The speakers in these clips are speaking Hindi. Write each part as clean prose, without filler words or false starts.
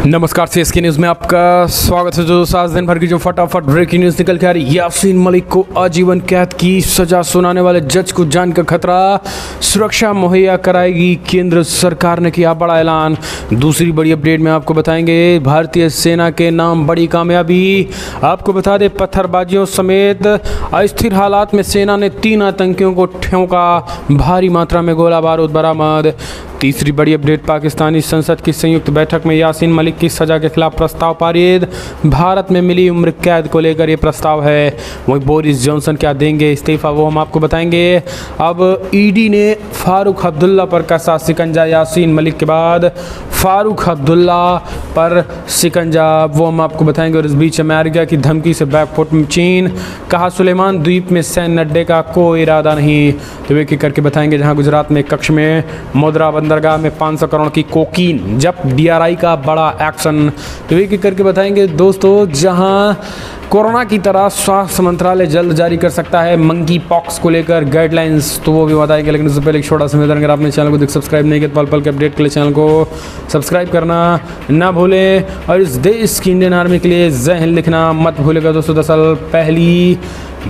नमस्कार, सीएसके न्यूज़ में आपका स्वागत है। जो आज दिन भर की जो फटाफट ब्रेकिंग न्यूज़ निकल के आ रही। यासीन मलिक को आजीवन कैद की सजा सुनाने वाले जज को जान का खतरा, सुरक्षा मुहैया कराएगी केंद्र सरकार ने किया बड़ा ऐलान। दूसरी बड़ी अपडेट में आपको बताएंगे भारतीय सेना के नाम बड़ी कामयाबी। आपको बता दें पत्थरबाजियों समेत अस्थिर हालात में सेना ने 3 आतंकियों को ठोका, भारी मात्रा में गोला बारूद बरामद। तीसरी बड़ी अपडेट, पाकिस्तानी संसद की संयुक्त बैठक में यासीन मलिक की सजा के खिलाफ प्रस्ताव पारित। भारत में मिली उम्र कैद को लेकर ये प्रस्ताव है। वहीं बोरिस जॉनसन क्या देंगे इस्तीफा, वो हम आपको बताएंगे। अब ईडी ने फारूक अब्दुल्ला पर कसा शिकंजा, यासीन मलिक के बाद फारूक अब्दुल्ला पर शिकंजा, वो हम आपको बताएंगे। और इस बीच अमेरिका की धमकी से बैकफुट में चीन, कहा सुलेमान द्वीप में सैन्य अड्डे का कोई इरादा नहीं। तो एक एक करके बताएंगे। जहां गुजरात में कक्ष में मुद्रा बंदरगाह में 500 करोड़ की कोकीन जब्त, डीआरआई का बड़ा एक्शन। तो एक एक करके बताएंगे दोस्तों। जहां कोरोना की तरह स्वास्थ्य मंत्रालय जल्द जारी कर सकता है मंकी पॉक्स को लेकर गाइडलाइंस, तो वो भी बताएंगे। लेकिन उससे पहले एक छोटा सा निवेदन, अगर आपने चैनल को सब्सक्राइब नहीं किया तो पल पल के अपडेट के लिए चैनल को सब्सक्राइब करना ना भूलें। और इस देश की इंडियन आर्मी के लिए जय हिंद लिखना मत भूलेगा दोस्तों। दरअसल पहली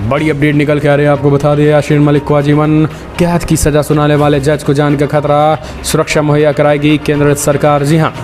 बड़ी अपडेट निकल के आ रही है, आपको बता दें यासीन मलिक को आजीवन कैद की सजा सुनाने वाले जज को जान का खतरा, सुरक्षा मुहैया कराएगी केंद्र सरकार। जी हाँ,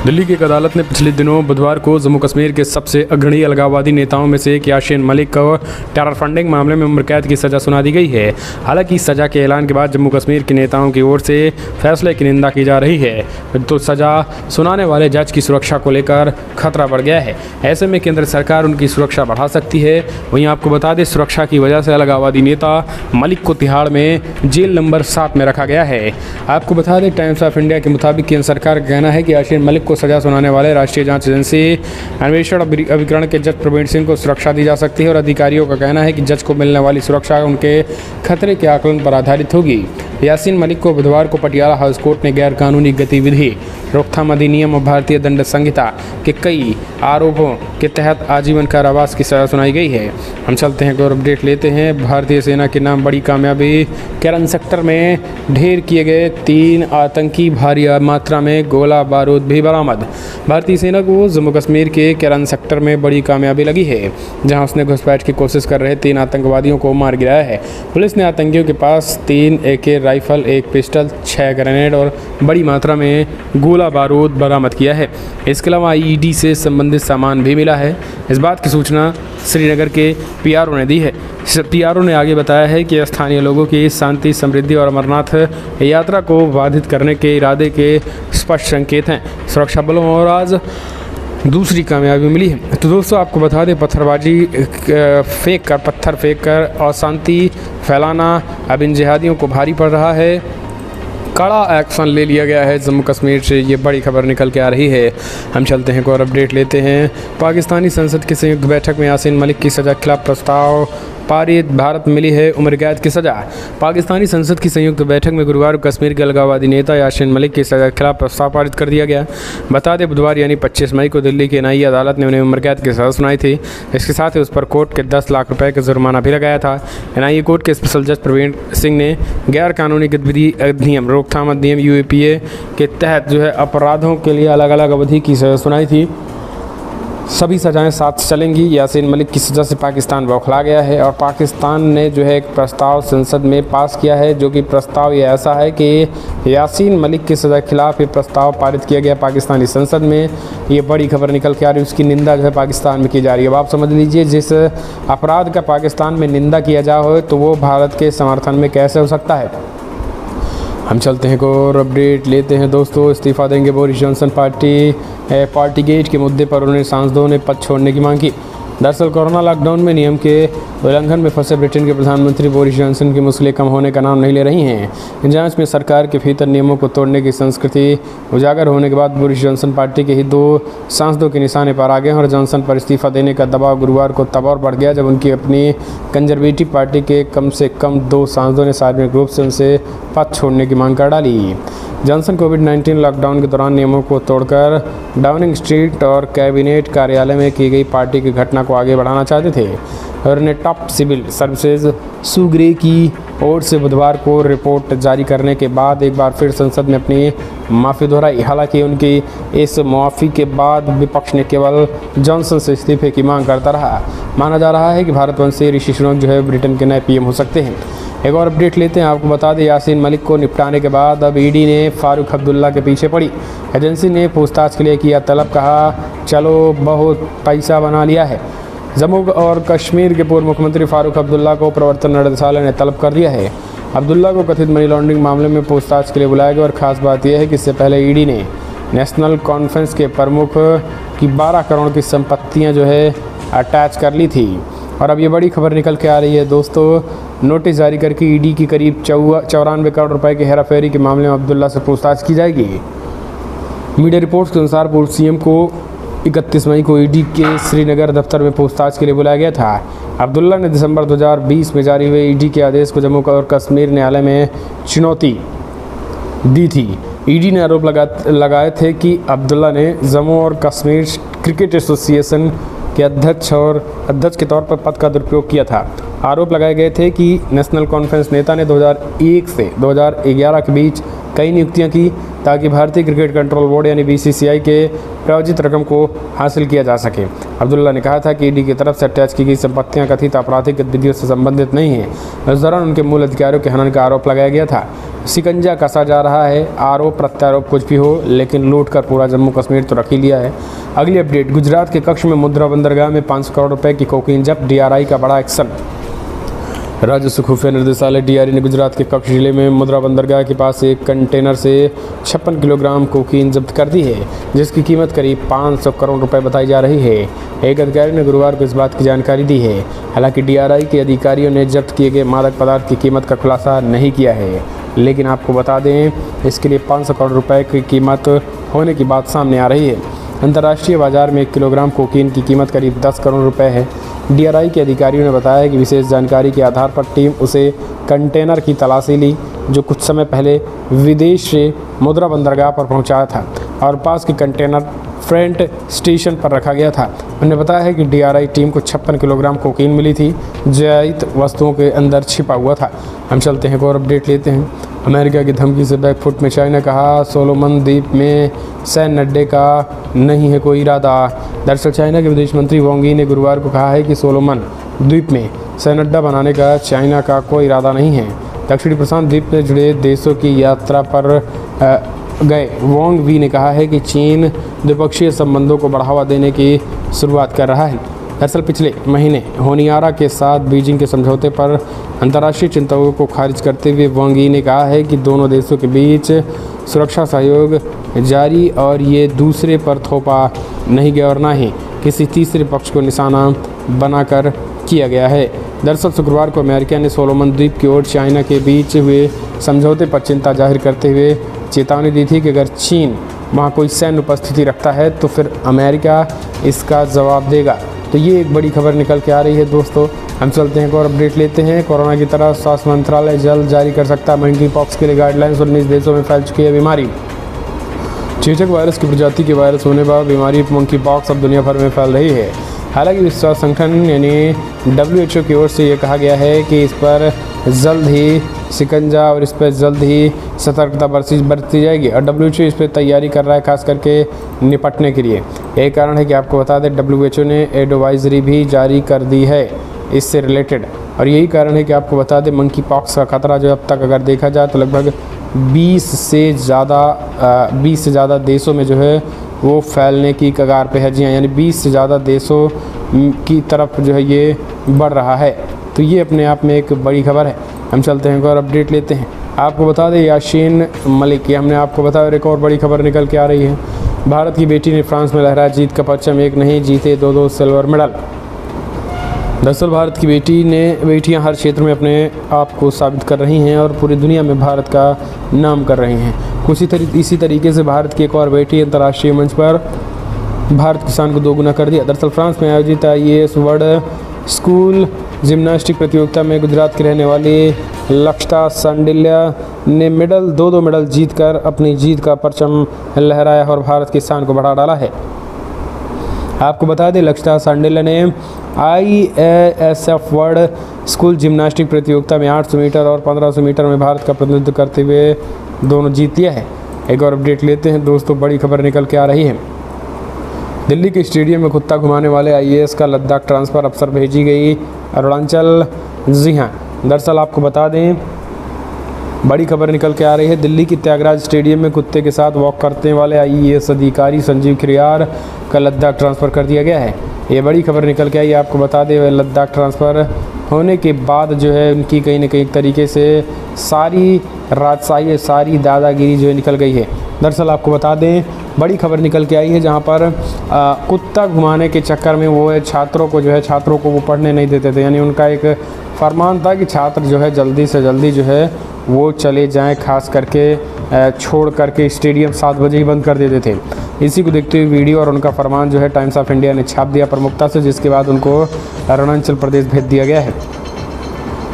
दिल्ली की एक अदालत ने पिछले दिनों बुधवार को जम्मू कश्मीर के सबसे अग्रणी अलगाववादी नेताओं में से एक यासीन मलिक को टेरर फंडिंग मामले में उम्र कैद की सजा सुना दी गई है। हालांकि सजा के ऐलान के बाद जम्मू कश्मीर के नेताओं की ओर से फैसले की निंदा की जा रही है, तो सजा सुनाने वाले जज की सुरक्षा को लेकर खतरा बढ़ गया है। ऐसे में केंद्र सरकार उनकी सुरक्षा बढ़ा सकती है। वहीं आपको बता दें, सुरक्षा की वजह से अलगाववादी नेता मलिक को तिहाड़ में जेल नंबर 7 में रखा गया है। आपको बता दें, टाइम्स ऑफ इंडिया के मुताबिक केंद्र सरकार का कहना है कि यासीन मलिक को सजा सुनाने वाले राष्ट्रीय जांच एजेंसी अन्वेषण अभिकरण के जज प्रवीण सिंह को सुरक्षा दी जा सकती है। और अधिकारियों का कहना है कि जज को मिलने वाली सुरक्षा उनके खतरे के आकलन पर आधारित होगी। यासीन मलिक को बुधवार को पटियाला हाउस कोर्ट ने गैर कानूनी गतिविधि रोकथाम अधिनियम और भारतीय दंड संहिता के कई आरोपों के तहत आजीवन कारावास की सजा सुनाई गई है। हम चलते हैं और अपडेट लेते हैं। भारतीय सेना के नाम बड़ी कामयाबी, केरन सेक्टर में ढेर किए गए 3 आतंकी, भारी मात्रा में गोला बारूद भी बरामद। भारतीय सेना को जम्मू कश्मीर के केरन सेक्टर में बड़ी कामयाबी लगी है, जहां उसने घुसपैठ की कोशिश कर रहे 3 आतंकवादियों को मार गिराया है। पुलिस ने आतंकियों के पास 3 AK राइफल, 1 पिस्टल, 6 ग्रेनेड और बड़ी मात्रा में गोला बारूद बरामद किया है। इसके अलावा ईडी से संबंधित सामान भी मिला है। इस बात की सूचना श्रीनगर के पीआरओ ने दी है। पीआरओ ने आगे बताया है कि स्थानीय लोगों की शांति, समृद्धि और अमरनाथ यात्रा को बाधित करने के इरादे के स्पष्ट संकेत हैं। सुरक्षा बलों और आज दूसरी कामयाबी मिली है। तो दोस्तों आपको बता दें, पत्थर फेंक कर अशांति फैलाना अब इन जिहादियों को भारी पड़ रहा है। कड़ा एक्शन ले लिया गया है जम्मू कश्मीर से, ये बड़ी खबर निकल के आ रही है। हम चलते हैं और अपडेट लेते हैं। पाकिस्तानी संसद की संयुक्त बैठक में यासीन मलिक की सजा के खिलाफ प्रस्ताव पारित, भारत मिली है उम्र कैद की सजा। पाकिस्तानी संसद की संयुक्त बैठक में गुरुवार को कश्मीर के अलगाववादी नेता यासीन मलिक की सजा के खिलाफ प्रस्ताव पारित कर दिया गया। बता दें, बुधवार यानी 25 मई को दिल्ली की NIA अदालत ने उन्हें उम्र कैद की सजा सुनाई थी। इसके साथ ही उस पर कोर्ट के 10 लाख रुपए का जुर्माना भी लगाया था। NIA कोर्ट के स्पेशल जज प्रवीण सिंह ने गैर कानूनी गतिविधि अधिनियम रोकथाम अधिनियम UAPA के तहत अपराधों के लिए अलग अलग अवधि की सजा सुनाई थी। सभी सजाएं साथ चलेंगी। यासीन मलिक की सज़ा से पाकिस्तान बौखला गया है और पाकिस्तान ने एक प्रस्ताव संसद में पास किया है, जो कि प्रस्ताव ये ऐसा है कि यासीन मलिक की सज़ा के खिलाफ ये प्रस्ताव पारित किया गया पाकिस्तानी संसद में। ये बड़ी खबर निकल के आ रही है, उसकी निंदा पाकिस्तान में की जा रही है। अब आप समझ लीजिए, जिस अपराध का पाकिस्तान में निंदा किया जा हो तो वो भारत के समर्थन में कैसे हो सकता है। हम चलते हैं और अपडेट लेते हैं दोस्तों। इस्तीफा देंगे बोरिस जॉनसन, पार्टी गेट के मुद्दे पर उन्होंने सांसदों ने पद छोड़ने की मांग की। दरअसल कोरोना लॉकडाउन में नियम के उल्लंघन में फंसे ब्रिटेन के प्रधानमंत्री बोरिस जॉनसन की मुश्किलें कम होने का नाम नहीं ले रही हैं। जांच में सरकार के भीतर नियमों को तोड़ने की संस्कृति उजागर होने के बाद बोरिस जॉनसन पार्टी के ही 2 सांसदों के निशाने पर आ गए और जॉनसन पर इस्तीफा देने का दबाव गुरुवार को तब और बढ़ गया, जब उनकी अपनी कंजर्वेटिव पार्टी के कम से कम 2 सांसदों ने सार्वजनिक रूप से उनसे पद छोड़ने की मांग कर डाली। जॉनसन कोविड-19 लॉकडाउन के दौरान नियमों को तोड़कर डाउनिंग स्ट्रीट और कैबिनेट कार्यालय में की गई पार्टी की घटना को आगे बढ़ाना चाहते थे और ने टॉप सिविल सर्विसेज सुग्रे की ओर से बुधवार को रिपोर्ट जारी करने के बाद एक बार फिर संसद में अपनी माफ़ी दोहराई। हालांकि उनकी इस माफ़ी के बाद विपक्ष ने केवल जॉनसन से इस्तीफे की मांग करता रहा। माना जा रहा है कि भारत वंशी ऋषि सुनक जो है ब्रिटेन के नए पीएम हो सकते हैं। एक और अपडेट लेते हैं, आपको बता दें यासीन मलिक को निपटाने के बाद अब ईडी ने फारूक अब्दुल्ला के पीछे पड़ी। एजेंसी ने पूछताछ के लिए किया तलब, कहा चलो बहुत पैसा बना लिया है। जम्मू और कश्मीर के पूर्व मुख्यमंत्री फारूक अब्दुल्ला को प्रवर्तन निदेशालय ने तलब कर दिया है। अब्दुल्ला को कथित मनी लॉन्ड्रिंग मामले में पूछताछ के लिए बुलाया गया और ख़ास बात यह है कि इससे पहले ईडी ने नेशनल कॉन्फ्रेंस के प्रमुख की 12 करोड़ की संपत्तियां जो है अटैच कर ली थी। और अब ये बड़ी खबर निकल के आ रही है दोस्तों, नोटिस जारी करके ईडी की करीब 94 करोड़ रुपए की हेराफेरी के मामले में अब्दुल्ला से पूछताछ की जाएगी। मीडिया रिपोर्ट्स के अनुसार पूर्व सीएम को 31 मई को ईडी के श्रीनगर दफ्तर में पूछताछ के लिए बुलाया गया था। अब्दुल्ला ने दिसंबर 2020 में जारी हुए ईडी के आदेश को जम्मू और कश्मीर न्यायालय में चुनौती दी थी। ईडी ने आरोप लगाए थे कि अब्दुल्ला ने जम्मू और कश्मीर क्रिकेट एसोसिएशन के अध्यक्ष के तौर पर पद का दुरुपयोग किया था। आरोप लगाए गए थे कि नेशनल कॉन्फ्रेंस नेता ने 2001 से 2011 के बीच कई नियुक्तियां की ताकि भारतीय क्रिकेट कंट्रोल बोर्ड यानी बीसीसीआई के प्रायोजित रकम को हासिल किया जा सके। अब्दुल्ला ने कहा था कि ईडी की तरफ से अटैच की गई संपत्तियां कथित आपराधिक गतिविधियों से संबंधित नहीं हैं। इस दौरान उनके मूल अधिकारियों के हनन का आरोप लगाया गया था। शिकंजा कसा जा रहा है, आरोप प्रत्यारोप कुछ भी हो, लेकिन लूट कर पूरा जम्मू कश्मीर तो रख ही लिया है। अगली अपडेट, गुजरात के कक्ष में मुद्रा बंदरगाह में 500 करोड़ रुपए की कोकीन जब्त, डीआरआई का बड़ा एक्शन। राजस्व खुफिया निदेशालय डीआरआई ने गुजरात के कच्छ जिले में मुद्रा बंदरगाह के पास एक कंटेनर से 56 किलोग्राम कोकीन जब्त कर दी है, जिसकी कीमत करीब 500 करोड़ रुपए बताई जा रही है। एक अधिकारी ने गुरुवार को इस बात की जानकारी दी है। हालांकि डीआरआई के अधिकारियों ने जब्त किए गए मादक पदार्थ की कीमत का खुलासा नहीं किया है, लेकिन आपको बता दें इसके लिए 500 करोड़ रुपए की कीमत होने की बात सामने आ रही है। अंतर्राष्ट्रीय बाजार में 1 किलोग्राम कोकीन की कीमत करीब 10 करोड़ रुपए है। डीआरआई के अधिकारियों ने बताया कि विशेष जानकारी के आधार पर टीम उसे कंटेनर की तलाशी ली, जो कुछ समय पहले विदेश से मुद्रा बंदरगाह पर पहुंचाया था और पास के कंटेनर फ्रंट स्टेशन पर रखा गया था। उन्होंने बताया है कि डीआरआई टीम को 56 किलोग्राम कोकीन मिली थी, जैत वस्तुओं के अंदर छिपा हुआ था। हम चलते हैं और अपडेट लेते हैं। अमेरिका की धमकी से बैकफुट में चाइना, कहा सोलोमन द्वीप में सैन्य अड्डे का नहीं है कोई इरादा। दरअसल चाइना के विदेश मंत्री वांग यी ने गुरुवार को कहा है कि सोलोमन द्वीप में सैन्य अड्डा बनाने का चाइना का कोई इरादा नहीं है। दक्षिणी प्रशांत द्वीप से जुड़े देशों की यात्रा पर गए वांग वी ने कहा है कि चीन द्विपक्षीय संबंधों को बढ़ावा देने की शुरुआत कर रहा है। दरअसल पिछले महीने होनियारा के साथ बीजिंग के समझौते पर अंतर्राष्ट्रीय चिंताओं को खारिज करते हुए वांग यी ने कहा है कि दोनों देशों के बीच सुरक्षा सहयोग जारी और ये दूसरे पर थोपा नहीं गया और ना ही किसी तीसरे पक्ष को निशाना बनाकर किया गया है। दरअसल शुक्रवार को अमेरिका ने सोलोमन द्वीप की ओर चाइना के बीच हुए समझौते पर चिंता जाहिर करते हुए चेतावनी दी थी कि अगर चीन वहाँ कोई सैन्य उपस्थिति रखता है तो फिर अमेरिका इसका जवाब देगा। तो ये एक बड़ी खबर निकल के आ रही है दोस्तों। हम चलते हैं और अपडेट लेते हैं। कोरोना की तरह स्वास्थ्य मंत्रालय जल्द जारी कर सकता है मंकी पॉक्स के लिए गाइडलाइंस। 19 देशों में फैल चुकी है बीमारी। चेचक वायरस की प्रजाति के वायरस होने पर बीमारी मंकी पॉक्स अब दुनिया भर में फैल रही है। हालांकि विश्व स्वास्थ्य संगठन यानी WHO की ओर से ये कहा गया है कि इस पर जल्द ही शिकंजा और इस पर जल्द ही सतर्कता बरती जाएगी और WHO इस पर तैयारी कर रहा है, खास करके निपटने के लिए। यही कारण है कि आपको बता दें WHO ने एडवाइजरी भी जारी कर दी है इससे रिलेटेड। और यही कारण है कि आपको बता दें मंकी पॉक्स का खतरा जो अब तक अगर देखा जाए तो लगभग 20 से ज़्यादा देशों में जो है वो फैलने की कगार पे है। जी हाँ, यानी 20 से ज़्यादा देशों की तरफ जो है ये बढ़ रहा है। तो ये अपने आप में एक बड़ी खबर है। हम चलते हैं और अपडेट लेते हैं। आपको बता दें यासीन मलिक की हमने आपको बताया एक और बड़ी खबर निकल के आ रही है। भारत की बेटी ने फ्रांस में लहराया जीत का परचम, एक नहीं जीते 2 सिल्वर मेडल। दरअसल भारत की बेटियां हर क्षेत्र में अपने आप को साबित कर रही हैं और पूरी दुनिया में भारत का नाम कर रही हैं। इसी तरीके से भारत की एक और बेटी अंतर्राष्ट्रीय मंच पर भारत किसान को 2 गुना कर दिया। दरअसल फ्रांस में आयोजित IAS वर्ल्ड स्कूल जिम्नास्टिक प्रतियोगिता में गुजरात की रहने वाली लक्षता सांडिल्या ने 2 मेडल जीतकर अपनी जीत का परचम लहराया और भारत के स्थान को बढ़ा डाला है। आपको बता दें लक्षिता सांडेला ने IASF वर्ल्ड स्कूल जिम्नास्टिक प्रतियोगिता में 800 मीटर और 1500 मीटर में भारत का प्रतिनिधित्व करते हुए दोनों जीत लिया है। एक और अपडेट लेते हैं दोस्तों, बड़ी खबर निकल के आ रही है। दिल्ली के स्टेडियम में कुत्ता घुमाने वाले IAS का लद्दाख ट्रांसफ़र अफसर भेजी गई अरुणाचल। जी हाँ, दरअसल आपको बता दें बड़ी खबर निकल के आ रही है। दिल्ली की त्यागराज स्टेडियम में कुत्ते के साथ वॉक करने वाले IAS अधिकारी संजीव खिरियार का लद्दाख ट्रांसफ़र कर दिया गया है। ये बड़ी खबर निकल के आई है। आपको बता दें लद्दाख ट्रांसफ़र होने के बाद जो है उनकी कहीं ना कहीं तरीके से सारी राजशाही, सारी दादागिरी जो है निकल गई है। दरअसल आपको बता दें बड़ी खबर निकल के आई है जहाँ पर कुत्ता घुमाने के चक्कर में वो छात्रों को वो पढ़ने नहीं देते थे। यानी उनका एक फरमान था कि छात्र जो है जल्दी से जल्दी जो है वो चले जाएं, खास करके छोड़ करके स्टेडियम 7 बजे ही बंद कर देते थे। इसी को देखते हुए वीडियो और उनका फरमान जो है टाइम्स ऑफ इंडिया ने छाप दिया प्रमुखता से, जिसके बाद उनको अरुणाचल प्रदेश भेज दिया गया है।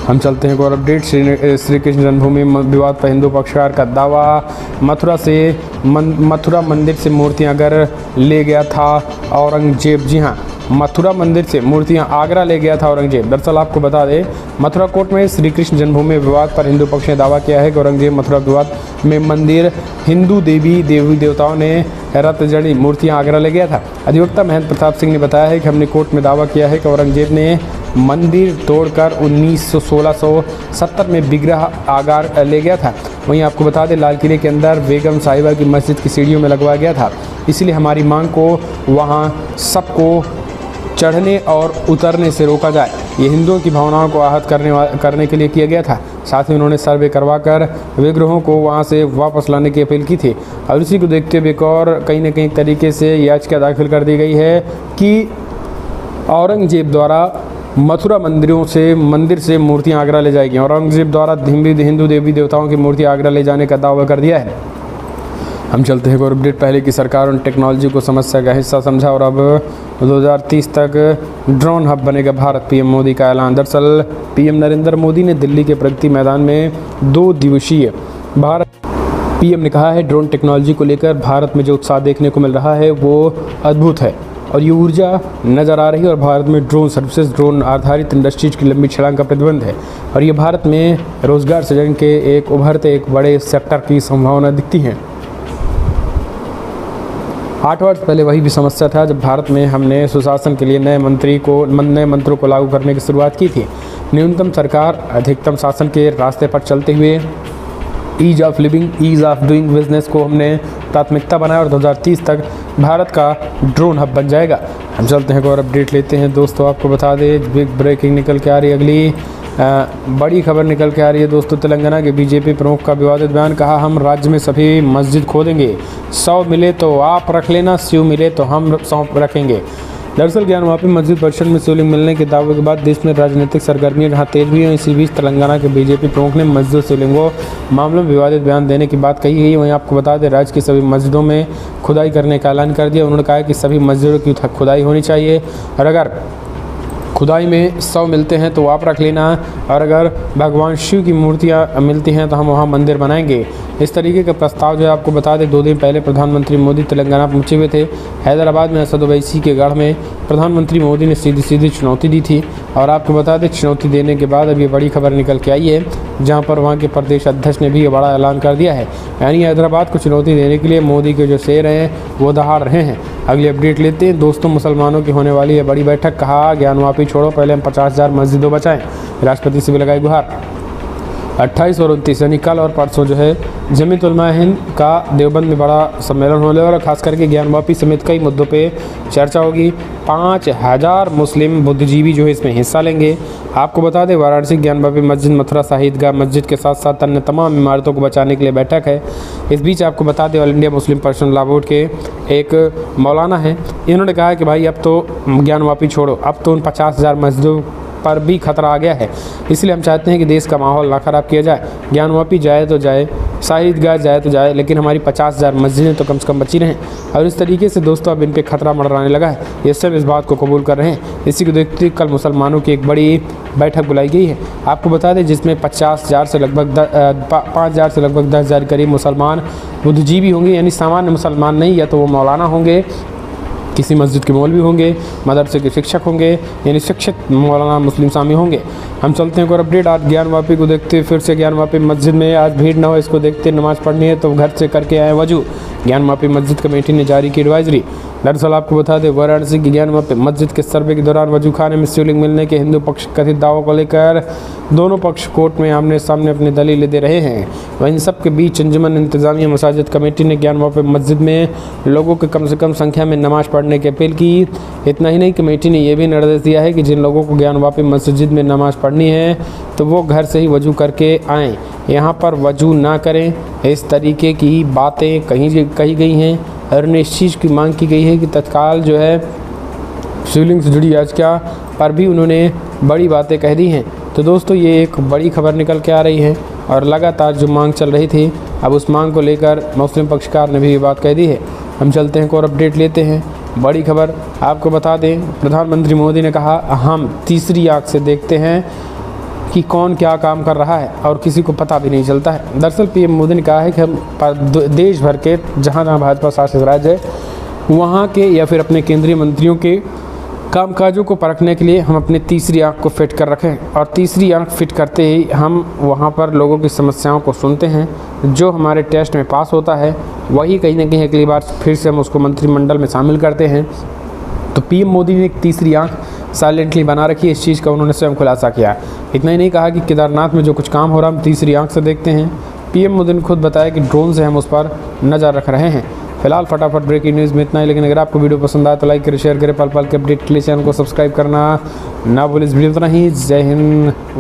हम चलते हैं एक और अपडेट। श्री कृष्ण जन्मभूमि विवाद पर हिंदू पक्षकार का दावा, मथुरा मंदिर से मूर्तियां अगर ले गया था औरंगजेब। जी हाँ, मथुरा मंदिर से मूर्तियां आगरा ले गया था औरंगजेब। दरअसल आपको बता दें मथुरा कोर्ट में श्री कृष्ण जन्मभूमि विवाद पर हिंदू पक्ष ने दावा किया है कि औरंगजेब मथुरा विवाद में मंदिर हिंदू देवी देवताओं ने रत्न जड़ी मूर्तियां आगरा ले गया था। अधिवक्ता महेंद्र प्रताप सिंह ने बताया है कि हमने कोर्ट में दावा किया है कि औरंगजेब ने मंदिर तोड़कर 1670 में विग्रह आगरा ले गया था। वहीं आपको बता दें लाल किले के अंदर बेगम साहिबा की मस्जिद की सीढ़ियों में लगवाया गया था। इसलिए हमारी मांग को वहाँ सबको चढ़ने और उतरने से रोका जाए। ये हिंदुओं की भावनाओं को आहत करने के लिए किया गया था। साथ ही उन्होंने सर्वे करवाकर विग्रहों को वहां से वापस लाने की अपील की थी। और इसी को देखते हुए एक और कहीं न कहीं तरीके से याचिका दाखिल कर दी गई है कि औरंगजेब द्वारा मथुरा मंदिर से मूर्तियाँ आगरा ले जाएगी। औरंगजेब द्वारा हिंदू देवी देवताओं की मूर्तियाँ आगरा ले जाने का दावा कर दिया है। हम चलते हैं और अपडेट। पहले की सरकार उन टेक्नोलॉजी को समस्या का हिस्सा समझा और अब 2030 तक ड्रोन हब बनेगा भारत, पीएम मोदी का ऐलान। दरअसल पीएम नरेंद्र मोदी ने दिल्ली के प्रगति मैदान में 2 दिवसीय पीएम ने कहा है ड्रोन टेक्नोलॉजी को लेकर भारत में जो उत्साह देखने को मिल रहा है वो अद्भुत है और ये ऊर्जा नज़र आ रही है। और भारत में ड्रोन सर्विसेज, ड्रोन आधारित इंडस्ट्रीज की लंबी छलांग का प्रतिबंध है और ये भारत में रोजगार सृजन के एक उभरते एक बड़े सेक्टर की संभावना दिखती है। 8 वर्ष पहले वही भी समस्या था जब भारत में हमने सुशासन के लिए नए मंत्रों को लागू करने की शुरुआत की थी। न्यूनतम सरकार अधिकतम शासन के रास्ते पर चलते हुए ease of living, ease of doing business को हमने प्राथमिकता बनाया और 2030 तक भारत का ड्रोन हब बन जाएगा। हम चलते हैं और अपडेट लेते हैं दोस्तों। आपको बता दें बिग ब्रेकिंग निकल के आ रही है, अगली बड़ी खबर निकल के आ रही है दोस्तों। तेलंगाना के बीजेपी प्रमुख का विवादित बयान, कहा हम राज्य में सभी मस्जिद खोलेंगे, 100 मिले तो आप रख लेना, 100 मिले तो हम 100 रखेंगे। दरअसल ज्ञानवापी मस्जिद परिषद में शिवलिंग मिलने के दावे के बाद देश में राजनीतिक सरगर्मियां जहां तेज हुई हैं, इसी बीच तेलंगाना के बीजेपी प्रमुख ने मस्जिद शिवलिंगों मामलों में विवादित बयान देने की बात कही गई। वहीं आपको बता दें राज्य की सभी मस्जिदों में खुदाई करने का ऐलान कर दिया। उन्होंने कहा कि सभी मस्जिदों की खुदाई होनी चाहिए और अगर खुदाई में 100 मिलते हैं तो आप रख लेना और अगर भगवान शिव की मूर्तियाँ मिलती हैं तो हम वहाँ मंदिर बनाएंगे। इस तरीके का प्रस्ताव जो है आपको बता दें 2 दिन पहले प्रधानमंत्री मोदी तेलंगाना पहुंचे हुए थे। हैदराबाद में असद ओवैसी के गढ़ में प्रधानमंत्री मोदी ने सीधी चुनौती दी थी और आपको बता दें चुनौती देने के बाद अब ये बड़ी खबर निकल के आई है जहाँ पर वहाँ के प्रदेश अध्यक्ष ने भी ये बड़ा ऐलान कर दिया है। यानी हैदराबाद को चुनौती देने के लिए मोदी के जो शेर हैं वो दहाड़ रहे हैं। अगली अपडेट लेते हैं दोस्तों। मुसलमानों की होने वाली है बड़ी बैठक, कहा ज्ञानवापी छोड़ो, पहले हम 50,000 मस्जिदों बचाएं। राष्ट्रपति से भी लगाई गुहार। 28 और 29 यानी कल और परसों जो है जमीयत उलमा हिंद का देवबंद में बड़ा सम्मेलन होने और खास करके ज्ञानवापी समेत कई मुद्दों पे चर्चा होगी। 5000 मुस्लिम बुद्धिजीवी जो है इसमें हिस्सा लेंगे। आपको बता दें वाराणसी ज्ञानवापी मस्जिद, मथुरा ईदगाह मस्जिद के साथ साथ अन्य तमाम इमारतों को बचाने के लिए बैठक है। इस बीच आपको बता दें all India Muslim personal law board के एक मौलाना हैं, इन्होंने कहा कि भाई अब तो ज्ञानवापी छोड़ो, अब तो उन 50,000 मस्जिदों पर भी खतरा आ गया है, इसलिए हम चाहते हैं कि देश का माहौल ना ख़राब किया जाए। ज्ञानवापी जाए तो जाए, ईदगाह जाए तो जाए, लेकिन हमारी 50,000 मस्जिदें तो कम से कम बची रहें। और इस तरीके से दोस्तों अब इन पे खतरा मंडराने लगा है, ये सब इस बात को कबूल कर रहे हैं। इसी को देखते हुए कल मुसलमानों की एक बड़ी बैठक बुलाई गई है। आपको बता दें जिसमें 50,000 से लगभग 5,000 से लगभग 10,000 करीब मुसलमान बुद्धिजीवी होंगे, यानी सामान्य मुसलमान नहीं, या तो वो मौलाना होंगे किसी मस्जिद के मौलवी होंगे, मदरसे के शिक्षक होंगे, यानी शिक्षित मौलाना मुस्लिम सामी होंगे। हम चलते हैं और अपडेट। आज ज्ञानवापी को देखते फिर से ज्ञानवापी मस्जिद में आज भीड़ न हो, इसको देखते नमाज़ पढ़नी है तो घर से करके आए वजू। ज्ञानवापी मस्जिद कमेटी ने जारी की एडवाइजरी। दरअसल आपको बता दें, वाराणसी की ज्ञानवापी मस्जिद के सर्वे के दौरान वजू खाने में शिवलिंग मिलने के हिंदू पक्ष कथित दावों को लेकर दोनों पक्ष कोर्ट में आमने सामने अपनी दलीलें दे रहे हैं। वहीं सबके बीच अंजुमन इंतजामिया मसाजिद कमेटी ने ज्ञानवापी मस्जिद में लोगों के कम से कम संख्या में नमाज़ पढ़ने की अपील की। इतना ही नहीं, कमेटी ने यह भी निर्देश दिया है कि जिन लोगों को ज्ञानवापी मस्जिद में नमाज़ पढ़नी है तो वो घर से ही वजू करके आएँ, यहाँ पर वजू ना करें। इस तरीके की बातें कही गई हैं और इस चीज़ की मांग की गई है कि तत्काल जो है शिवलिंग से जुड़ी याचिका पर भी उन्होंने बड़ी बातें कह दी हैं। तो दोस्तों, ये एक बड़ी खबर निकल के आ रही है और लगातार जो मांग चल रही थी, अब उस मांग को लेकर मुस्लिम पक्षकार ने भी ये बात कह दी है। हम चलते हैं और अपडेट लेते हैं। बड़ी खबर आपको बता दें, प्रधानमंत्री मोदी ने कहा, हम तीसरी आंख से देखते हैं कि कौन क्या काम कर रहा है और किसी को पता भी नहीं चलता है। दरअसल पीएम मोदी ने कहा है कि हम देश भर के जहाँ जहाँ भाजपा शासित राज्य है वहाँ के या फिर अपने केंद्रीय मंत्रियों के कामकाजों को परखने के लिए हम अपनी तीसरी आंख को फिट कर रखें और तीसरी आंख फिट करते ही हम वहाँ पर लोगों की समस्याओं को सुनते हैं। जो हमारे टेस्ट में पास होता है वही कहीं ना कहीं अगली बार फिर से हम उसको मंत्रिमंडल में शामिल करते हैं। तो पीएम मोदी ने एक तीसरी आंख साइलेंटली बना रखी है, इस चीज़ का उन्होंने स्वयं खुलासा किया। इतना ही नहीं, कहा कि केदारनाथ में जो कुछ काम हो रहा है हम तीसरी आंख से देखते हैं। पीएम मोदी ने खुद बताया कि ड्रोन से हम उस पर नज़र रख रहे हैं। फिलहाल फटाफट ब्रेकिंग न्यूज़ में इतना ही, लेकिन अगर आपको वीडियो पसंद आए तो लाइक करें, शेयर करें, पल पल के अपडेट के लिए चैनल को सब्सक्राइब करना ना भूलें। इस वीडियो में इतना ही। जय हिंद।